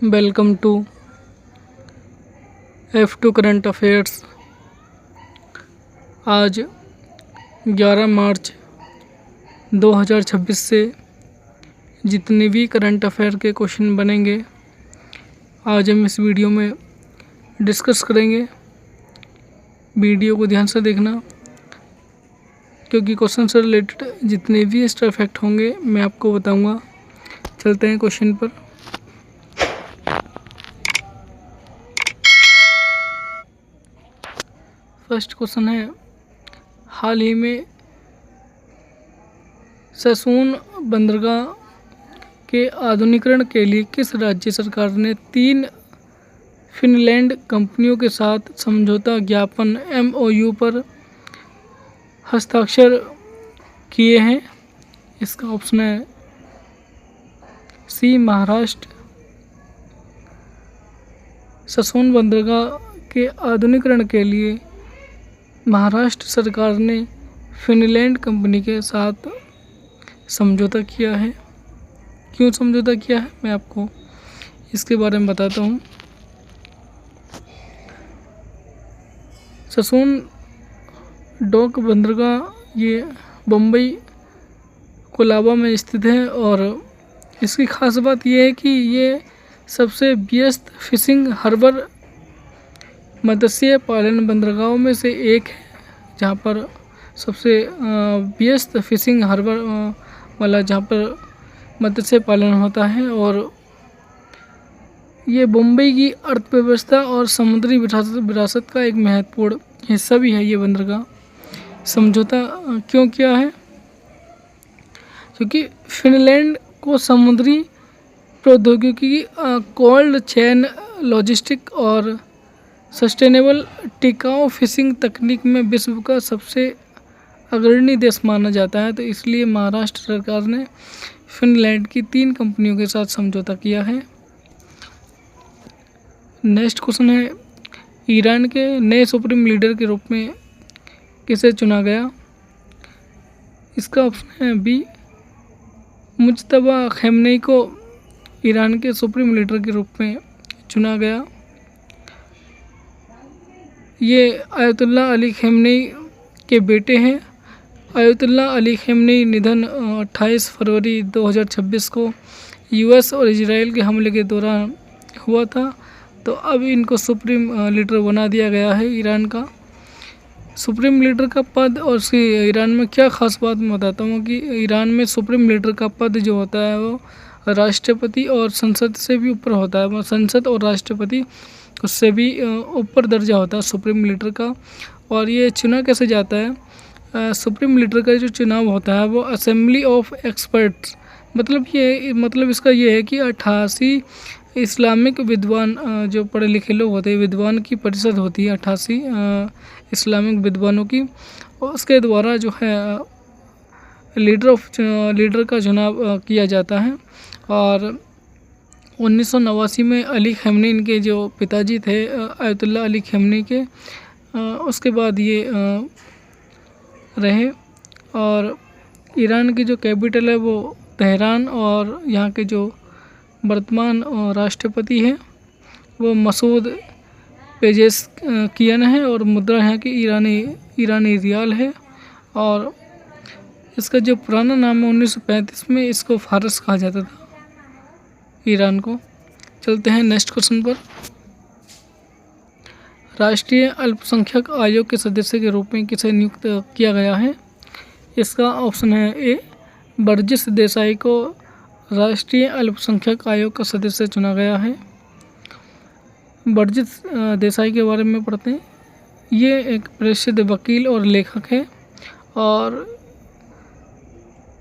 Welcome to F2 current affairs. आज 11 मार्च 2026 से जितने भी करंट अफेयर के क्वेश्चन बनेंगे आज हम इस वीडियो में डिस्कस करेंगे। वीडियो को ध्यान से देखना क्योंकि क्वेश्चन से रिलेटेड जितने भी एक्स्ट्रा फैक्ट होंगे मैं आपको बताऊंगा। चलते हैं क्वेश्चन पर। फर्स्ट क्वेश्चन है, हाल ही में ससून बंदरगाह के आधुनिकीकरण के लिए किस राज्य सरकार ने 3 फिनलैंड कंपनियों के साथ समझौता ज्ञापन MOU पर हस्ताक्षर किए हैं? इसका ऑप्शन है सी महाराष्ट्र। ससून बंदरगाह के आधुनिकीकरण के लिए महाराष्ट्र सरकार ने फिनलैंड कंपनी के साथ समझौता किया है। क्यों समझौता किया है मैं आपको इसके बारे में बताता हूँ। ससून डॉक बंदरगाह ये बम्बई कोलाबा में स्थित है और इसकी ख़ास बात यह है कि ये सबसे व्यस्त फिशिंग हार्बर मत्स्य पालन बंदरगाहों में से एक है, जहाँ पर सबसे व्यस्त फिशिंग हार्बर वाला जहाँ पर मत्स्य पालन होता है। और ये मुंबई की अर्थव्यवस्था और समुद्री विरासत का एक महत्वपूर्ण हिस्सा भी है। ये बंदरगाह समझौता क्यों किया है? क्योंकि फिनलैंड को समुद्री प्रौद्योगिकी, कोल्ड चेन लॉजिस्टिक और सस्टेनेबल टिकाऊ फिशिंग तकनीक में विश्व का सबसे अग्रणी देश माना जाता है। तो इसलिए महाराष्ट्र सरकार ने फिनलैंड की 3 कंपनियों के साथ समझौता किया है। नेक्स्ट क्वेश्चन है, ईरान के नए सुप्रीम लीडर के रूप में किसे चुना गया? इसका ऑप्शन है बी मुज्तबा खमेनी को ईरान के सुप्रीम लीडर के रूप में चुना गया। ये आयतुल्ला अली खमेनी के बेटे हैं। आयतुल्ला अली खमेनी निधन 28 फरवरी 2026 को US और इजराइल के हमले के दौरान हुआ था। तो अब इनको सुप्रीम लीडर बना दिया गया है ईरान का। सुप्रीम लीडर का पद और ईरान में क्या ख़ास बात मैं बताता हूँ कि ईरान में सुप्रीम लीडर का पद जो होता है वो राष्ट्रपति और संसद से भी ऊपर होता है। वो संसद और राष्ट्रपति उससे भी ऊपर दर्जा होता है सुप्रीम लीडर का। और ये चुना कैसे जाता है? सुप्रीम लीडर का जो चुनाव होता है वो असेंबली ऑफ एक्सपर्ट्स, मतलब इसका ये है कि 88 इस्लामिक विद्वान जो पढ़े लिखे लोग होते हैं, विद्वान की परिषद होती है 88 इस्लामिक विद्वानों की, और उसके द्वारा जो है लीडर का चुनाव किया जाता है। और 1989 में अली खमेनी इनके जो पिताजी थे आयतुल्ला अली खमेनी के, उसके बाद ये रहे। और ईरान की जो कैपिटल है वो तेहरान, और यहाँ के जो वर्तमान राष्ट्रपति हैं वो मसूद पेजेशकियान है। और मुद्रा यहाँ की ईरानी रियाल है। और इसका जो पुराना नाम है 1935 में इसको फारस कहा जाता था ईरान को। चलते हैं नेक्स्ट क्वेश्चन पर। राष्ट्रीय अल्पसंख्यक आयोग के सदस्य के रूप में किसे नियुक्त किया गया है? इसका ऑप्शन है ए बर्जिस देसाई को राष्ट्रीय अल्पसंख्यक आयोग का सदस्य चुना गया है। बर्जिस देसाई के बारे में पढ़ते हैं। ये एक प्रसिद्ध वकील और लेखक है और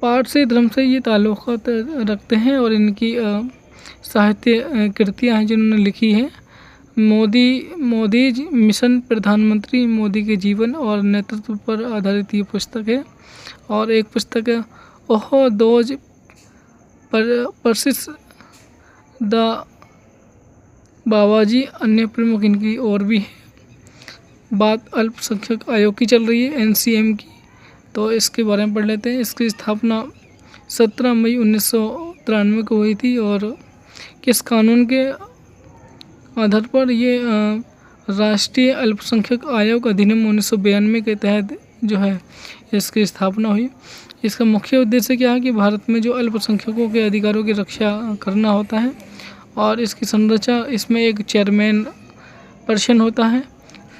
पारसी धर्म से ये ताल्लुक़ात रखते हैं। और इनकी साहित्य कृतियाँ हैं जिन्होंने लिखी हैं। मोदी मिशन, प्रधानमंत्री मोदी के जीवन और नेतृत्व पर आधारित ये पुस्तक है। और एक पुस्तक है ओहो दोज परसिस द बाबाजी। अन्य प्रमुख इनकी और भी है। बात अल्पसंख्यक आयोग की चल रही है, NCM की, तो इसके बारे में पढ़ लेते हैं। इसकी स्थापना 17 मई 1993 को हुई थी और किस कानून के आधार पर ये राष्ट्रीय अल्पसंख्यक आयोग अधिनियम 1992 के तहत जो है इसकी स्थापना हुई। इसका मुख्य उद्देश्य क्या है कि भारत में जो अल्पसंख्यकों के अधिकारों की रक्षा करना होता है, और इसकी संरचना इसमें एक चेयरमैन पर्सन होता है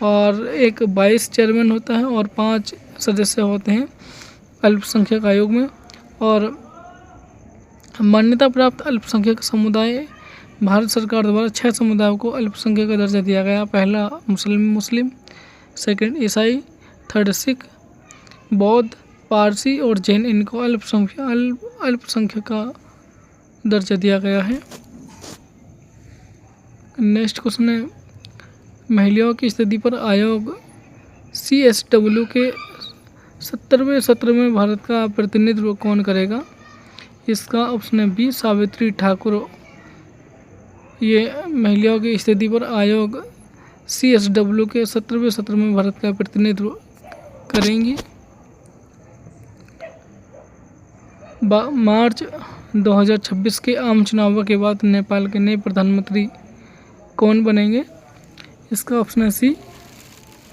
और एक वाइस चेयरमैन होता है और 5 सदस्य होते हैं अल्पसंख्यक आयोग में। और मान्यता प्राप्त अल्पसंख्यक समुदाय भारत सरकार द्वारा 6 समुदायों को अल्पसंख्यक का दर्जा दिया गया। पहला मुस्लिम, सेकंड ईसाई, थर्ड सिख, बौद्ध, पारसी और जैन, इनको अल्पसंख्यक का दर्जा दिया गया है। नेक्स्ट क्वेश्चन है, महिलाओं की स्थिति पर आयोग CSW के 70वें सत्र में भारत का प्रतिनिधित्व कौन करेगा? इसका ऑप्शन है बी, सावित्री ठाकुर। ये महिलाओं की स्थिति पर आयोग CSW के 70वें सत्र में भारत का प्रतिनिधित्व करेंगी। मार्च 2026 के आम चुनावों के बाद नेपाल के नए प्रधानमंत्री कौन बनेंगे? इसका ऑप्शन है सी,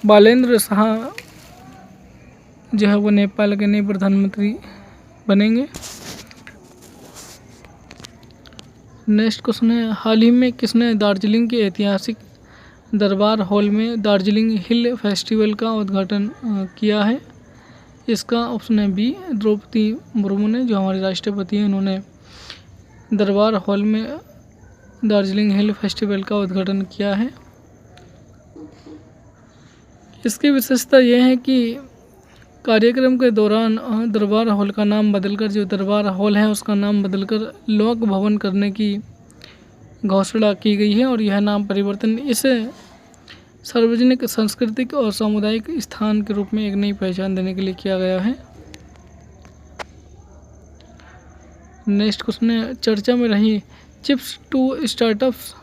बालेंद्र शाह जो है वो नेपाल के नए प्रधानमंत्री बनेंगे। नेक्स्ट क्वेश्चन है, हाल ही में किसने दार्जिलिंग के ऐतिहासिक दरबार हॉल में दार्जिलिंग हिल फेस्टिवल का उद्घाटन किया है? इसका ऑप्शन है बी, द्रौपदी मुर्मू ने, जो हमारे राष्ट्रपति हैं, उन्होंने दरबार हॉल में दार्जिलिंग हिल फेस्टिवल का उद्घाटन किया है। इसकी विशेषता यह है कि कार्यक्रम के दौरान दरबार हॉल का नाम बदलकर, जो दरबार हॉल है उसका नाम बदलकर लोक भवन करने की घोषणा की गई है, और यह नाम परिवर्तन इसे सार्वजनिक, सांस्कृतिक और सामुदायिक स्थान के रूप में एक नई पहचान देने के लिए किया गया है। नेक्स्ट क्वेश्चन है, चर्चा में रही चिप्स टू स्टार्टअप्स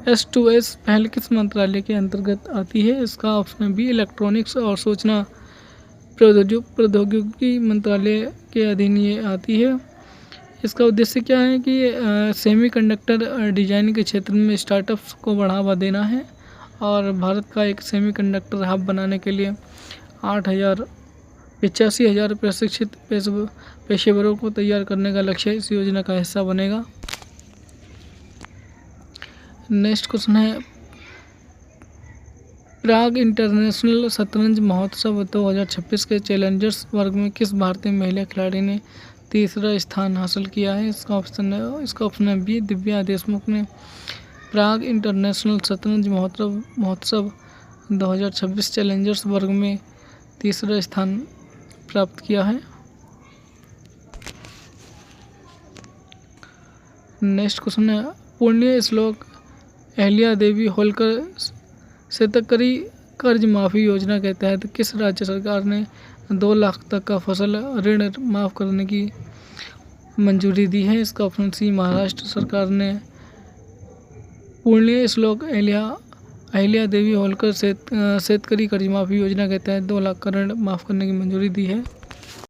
S2S पहल किस मंत्रालय के अंतर्गत आती है? इसका ऑप्शन है बी, इलेक्ट्रॉनिक्स और सूचना प्रौद्योगिकी मंत्रालय के अधीन ये आती है। इसका उद्देश्य क्या है कि सेमीकंडक्टर डिजाइन के क्षेत्र में स्टार्टअप्स को बढ़ावा देना है, और भारत का एक सेमीकंडक्टर हब बनाने के लिए 85,000 प्रशिक्षित पेशेवरों को तैयार करने का लक्ष्य इस योजना का हिस्सा बनेगा। नेक्स्ट क्वेश्चन है, प्राग इंटरनेशनल शतरंज महोत्सव 2026 के चैलेंजर्स वर्ग में किस भारतीय महिला खिलाड़ी ने तीसरा स्थान हासिल किया है? इसका ऑप्शन है बी, दिव्या देशमुख ने प्राग इंटरनेशनल शतरंज महोत्सव 2026 चैलेंजर्स वर्ग में तीसरा स्थान प्राप्त किया है। नेक्स्ट क्वेश्चन है, पुण्य श्लोक अहिल्या देवी होलकर शेतकरी कर्ज माफ़ी योजना के तहत किस राज्य सरकार ने 2 लाख तक का फसल ऋण माफ़ करने की मंजूरी दी है? इसका ऑप्शन सी, महाराष्ट्र सरकार ने पुण्य श्लोक अहिल्या देवी होलकर शेतकरी कर्ज माफ़ी योजना के तहत 2 लाख का ऋण माफ़ करने की मंजूरी दी है।